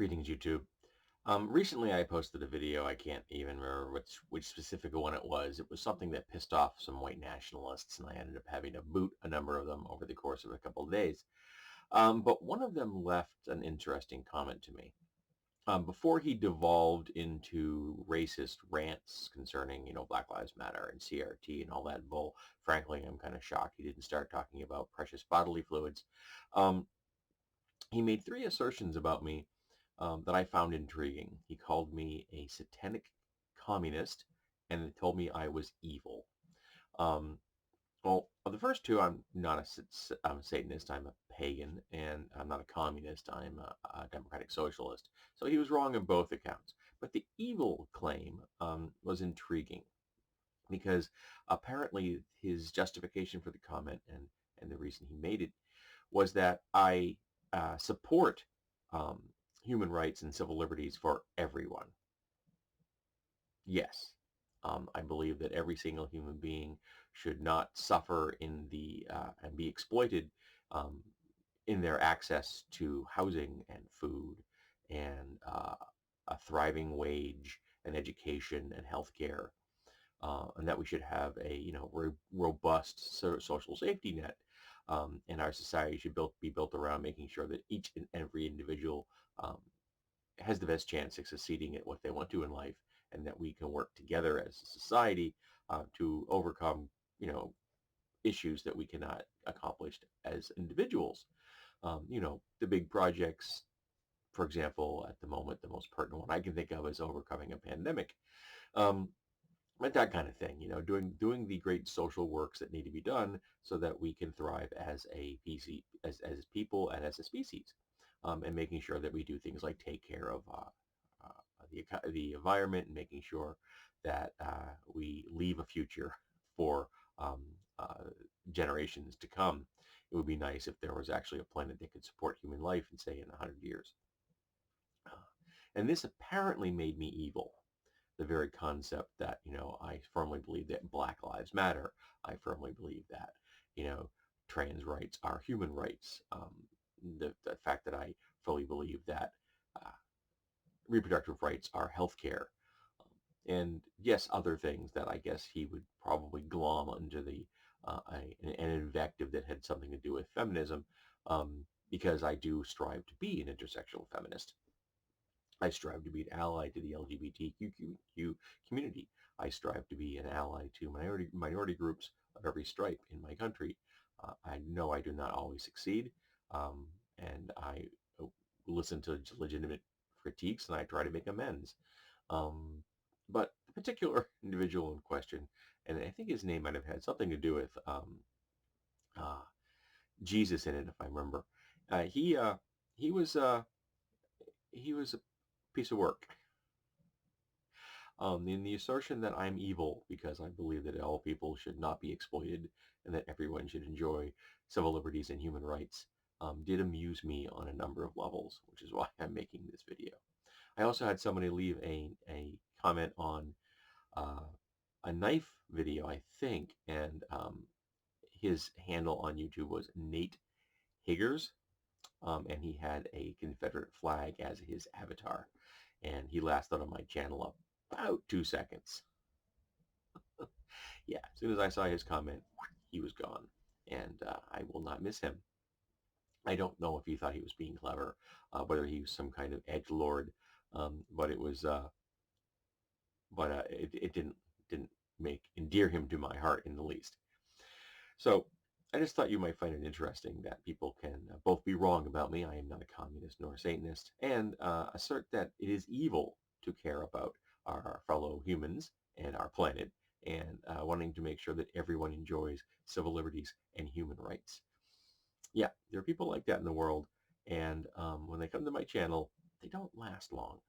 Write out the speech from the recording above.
Greetings, YouTube. Recently, I posted a video. I can't even remember which specific one it was. It was something that pissed off some white nationalists, and I ended up having to boot a number of them over the course of a couple of days. But one of them left an interesting comment to me. Before he devolved into racist rants concerning, Black Lives Matter and CRT and all that bull, frankly, I'm kind of shocked he didn't start talking about precious bodily fluids. Um, he made three assertions about me that I found intriguing. He called me a satanic communist and told me I was evil. Um, well, of the first two, I'm not I'm a Satanist. I'm a pagan, and I'm not a communist. I'm a democratic socialist. So he was wrong on both accounts. But the evil claim was intriguing because apparently his justification for the comment and the reason he made it was that I support human rights and civil liberties for everyone. Yes, I believe that every single human being should not suffer in the and be exploited in their access to housing and food and a thriving wage and education and healthcare, and that we should have a robust social safety net, and our society should be built around making sure that each and every individual um, has the best chance of succeeding at what they want to in life, and that we can work together as a society to overcome issues that we cannot accomplish as individuals. The big projects, for example, at the moment, the most pertinent one I can think of is overcoming a pandemic. Um, but that kind of thing, doing the great social works that need to be done so that we can thrive as a PC, as people and as a species, and making sure that we do things like take care of the environment and making sure that we leave a future for generations to come. It would be nice if there was actually a planet that could support human life and say in 100 years. Uh, and this apparently made me evil. The very concept that, I firmly believe that Black Lives Matter. I firmly believe that, trans rights are human rights. The fact that I fully believe that uh, reproductive rights are health care. And yes, other things that I guess he would probably glom under an invective that had something to do with feminism, because I do strive to be an intersectional feminist. I strive to be an ally to the LGBTQ community. I strive to be an ally to minority groups of every stripe in my country. I know I do not always succeed, and I listen to legitimate critiques and I try to make amends. Um, but the particular individual in question, and I think his name might have had something to do with uh, Jesus in it, if I remember. Uh, he uh, he was he was a piece of work. In the assertion that I'm evil because I believe that all people should not be exploited and that everyone should enjoy civil liberties and human rights, did amuse me on a number of levels, which is why I'm making this video. I also had somebody leave a comment on uh, a knife video, I think, and his handle on YouTube was Nate Higgers, and he had a Confederate flag as his avatar, and he lasted on my channel about 2 seconds. Yeah, as soon as I saw his comment, he was gone, and I will not miss him. I don't know if he thought he was being clever, whether he was some kind of edge lord, but it didn't make endear him to my heart in the least. So I just thought you might find it interesting that people can both be wrong about me. I am not a communist nor a Satanist, and assert that it is evil to care about our fellow humans and our planet, and wanting to make sure that everyone enjoys civil liberties and human rights. Yeah, there are people like that in the world, and when they come to my channel, they don't last long.